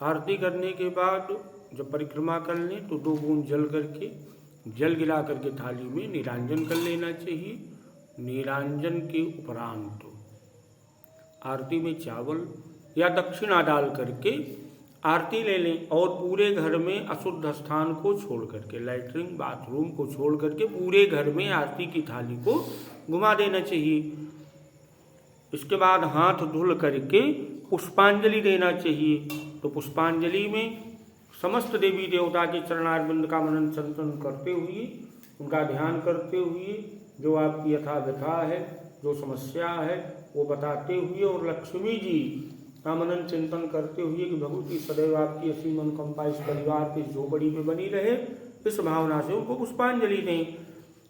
आरती करने के बाद जब परिक्रमा कर लें तो 2 बूंद जल गिरा करके थाली में नीरांजन कर लेना चाहिए। नीरांजन के उपरांत आरती में चावल या दक्षिणा डाल करके आरती ले लें और पूरे घर में अशुद्ध स्थान को छोड़ करके, लैट्रिन बाथरूम को छोड़ करके पूरे घर में आरती की थाली को घुमा देना चाहिए। इसके बाद हाथ धुल करके पुष्पांजलि देना चाहिए। तो पुष्पांजलि में समस्त देवी देवता के चरणारविंद का मनन चिंतन करते हुए, उनका ध्यान करते हुए, जो आपकी यथा व्यथा है, जो समस्या है वो बताते हुए और लक्ष्मी जी का मनन चिंतन करते हुए कि भगवती सदैव आपकी असीम अनुकंपा इस परिवार की झोपड़ी में बनी रहे, इस भावना से उनको पुष्पांजलि दें।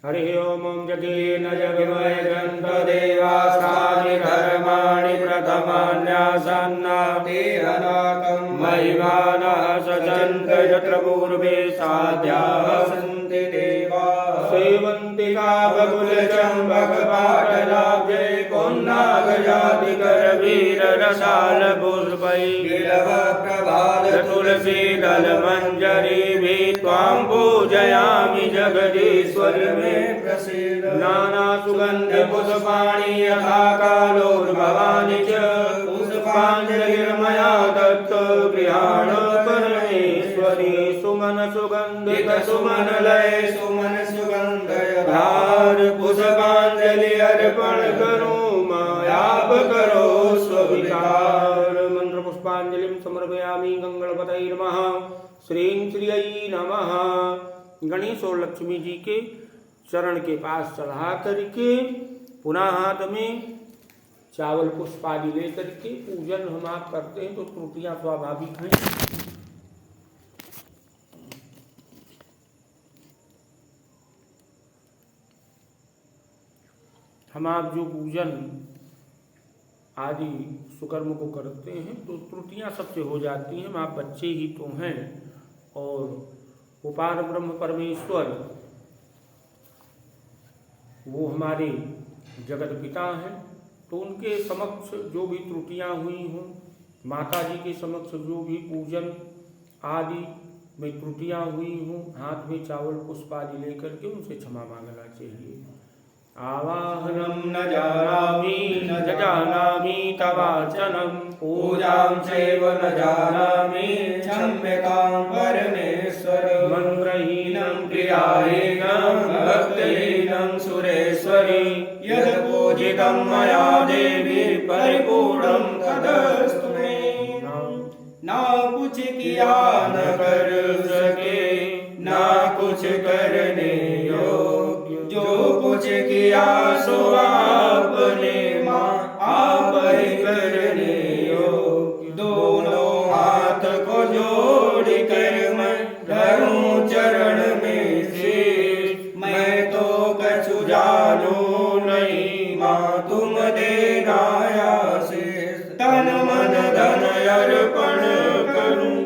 हरे ओम जगे न जगमय ग्रंथ देवासानि धर्माणि प्रथमान्यासन्नातिहनाकं महिमानः सचन्त यत्र पूर्वे साध्याः सन्ति देवा सेवन्तिका बकुलचम्बकपाटलाब्जे पुन्नागजातिकरवीररसालपुष्पैः बिलवप्रभात तुलसीदलमञ्जरीभिः त्वां पूजयामि जगदीश्वरि मे प्रसीद। नाना सुगन्धि पुष्पाणि यथा कालोद्भवानि च पुष्पाञ्जलिर्मया दत्त गृहाण परमेश्वरी। सुमन सुगन्धित सुमन लय सुमन सुगन्धयधार पुष्पांजलि अर्पण करो मायाप करो स्वीकार। मंत्र पुष्पांजलिं समर्पयामि गंगणपतये नमः। श्रीं श्रियै नमः। गणेश और लक्ष्मी जी के चरण के पास चढ़ा करके पुनः हाथ में चावल पुष्प आदि लेकर के पूजन हम आप करते हैं तो त्रुटियां स्वाभाविक हैं। हम आप जो पूजन आदि सुकर्म को करते हैं तो त्रुटियां सबसे हो जाती हैं। हम आप बच्चे ही तो हैं और उपार ब्रह्म परमेश्वर वो हमारे जगत पिता हैं, तो उनके समक्ष जो भी त्रुटियां हुई हों, माता जी के समक्ष जो भी पूजन आदि में त्रुटियां हुई हों, हाथ में चावल पुष्प आदि लेकर के उनसे क्षमा मांगना चाहिए। आवाहनम न जानामि तवार्चनम पूजां चैव न जानामि क्षम्यतां परमेश्वर। मंत्रहीनं क्रियाहीनं भक्तिहीनं सुरेश्वरी यद् पूजितं मया देवी परिपूर्णं तदस्तु मे। ना कुछ किया न कर सके ना कुछ करने योग्य, जो कुछ किया सो आपने माँ आप ही करने योग्य। दोनों हाथ को जोड़ कर मैं धरूं चरण में शीश। मैं तो कछु जानू नहीं माँ तुम देना आशीष। तन मन धन अर्पण करूं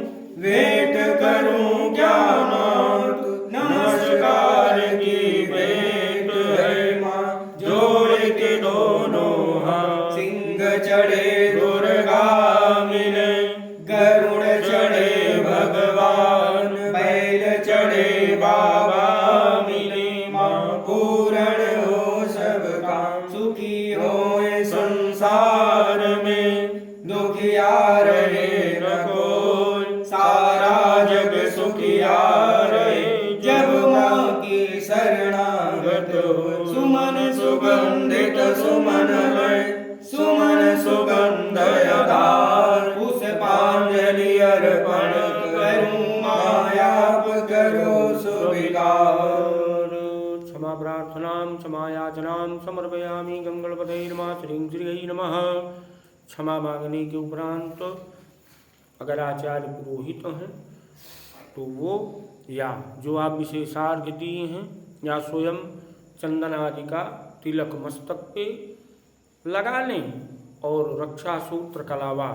वेट करूं ज्ञानात। नमस्कार की भेंट है माँ जोड़ के दोनों हाथ। सिंह चढ़े दुर्गा मिले गरुड़ चढ़े भगवान। बैल चढ़े बाबा मिले माँ पूर्ण हो सब काम। सुखी हो संसार में दुखिया रहे न कोई। सारा जग सुखिया रहे जब माँ की शरणागत हो। सुमन सुगंधित सुमन लय सुमन सुगंधयधार पुष्पांजलि अर्पण करूं मायाप करो स्वीकार। क्षमा प्रार्थनां क्षमायाचनां समर्पयामि गंगणपतये नमः। श्रीं श्रियै नमः। क्षमा मांगने के उपरांत अगर आचार्य पुरोहित हैं तो वो या जो आप विशेषार्घ्य दिए हैं या स्वयं चंदन आदि का तिलक मस्तक पे लगा लें और रक्षा सूत्र का अलावा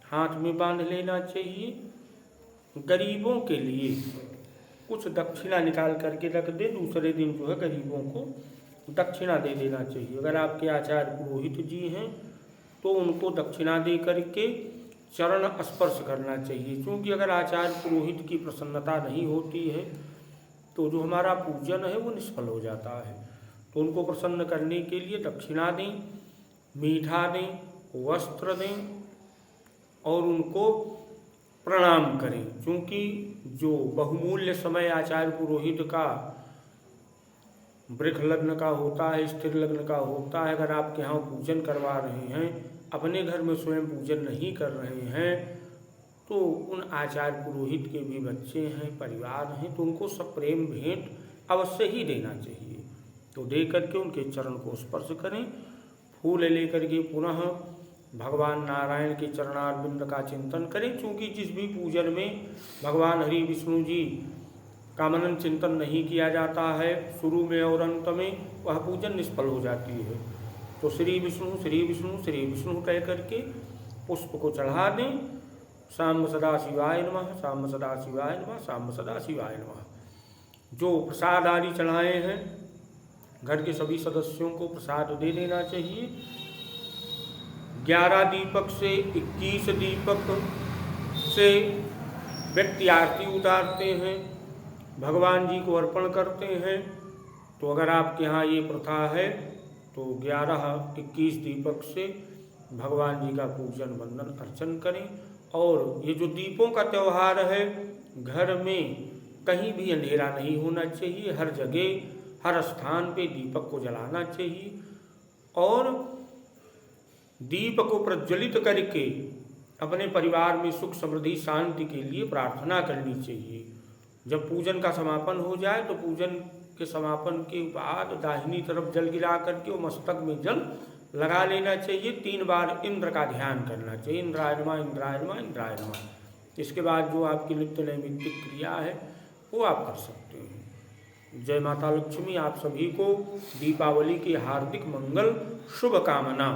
हाथ में बांध लेना चाहिए। गरीबों के लिए कुछ दक्षिणा निकाल करके रख दे, दूसरे दिन जो है गरीबों को दक्षिणा दे देना चाहिए। अगर आपके आचार्य पुरोहित जी हैं तो उनको दक्षिणा दे करके चरण स्पर्श करना चाहिए, क्योंकि अगर आचार्य पुरोहित की प्रसन्नता नहीं होती है तो जो हमारा पूजन है वो निष्फल हो जाता है। तो उनको प्रसन्न करने के लिए दक्षिणा दें, मीठा दें, वस्त्र दें और उनको प्रणाम करें, क्योंकि जो बहुमूल्य समय आचार्य पुरोहित का वृक्ष लग्न का होता है, स्थिर लग्न का होता है, अगर आपके यहाँ पूजन करवा रहे हैं, अपने घर में स्वयं पूजन नहीं कर रहे हैं, तो उन आचार्य पुरोहित के भी बच्चे हैं, परिवार हैं, तो उनको सब प्रेम भेंट अवश्य ही देना चाहिए। तो दे करके उनके चरण को स्पर्श करें, फूल लेकर के पुनः भगवान नारायण के चरणारविंद का चिंतन करें, क्योंकि जिस भी पूजन में भगवान हरि विष्णु जी का मनन चिंतन नहीं किया जाता है शुरू में और अंत में, वह पूजन निष्फल हो जाती है। तो श्री विष्णु श्री विष्णु श्री विष्णु कह करके पुष्प को चढ़ा दें। साम्ब सदा शिवाय नमः, साम्ब सदा शिवाय नमः, साम्ब सदा शिवाय नमः। जो प्रसाद आदि चढ़ाए हैं घर के सभी सदस्यों को प्रसाद दे देना चाहिए। 11 दीपक से 21 दीपक से व्यक्ति आरती उतारते हैं, भगवान जी को अर्पण करते हैं। तो अगर आपके यहाँ ये प्रथा है तो 11-21 दीपक से भगवान जी का पूजन वंदन अर्चन करें। और ये जो दीपों का त्यौहार है, घर में कहीं भी अंधेरा नहीं होना चाहिए, हर जगह हर स्थान पे दीपक को जलाना चाहिए और दीप को प्रज्वलित करके अपने परिवार में सुख समृद्धि शांति के लिए प्रार्थना करनी चाहिए। जब पूजन का समापन हो जाए तो पूजन के समापन के बाद दाहिनी तरफ जल गिरा करके वो मस्तक में जल लगा लेना चाहिए। 3 बार इंद्र का ध्यान करना चाहिए, इंद्राय नमः इंद्राय नमः इंद्राय नमः। इसके बाद जो आपकी नित्य नैमित्तिक क्रिया है वो आप कर सकते हैं। जय माता लक्ष्मी। आप सभी को दीपावली की हार्दिक मंगल शुभकामना।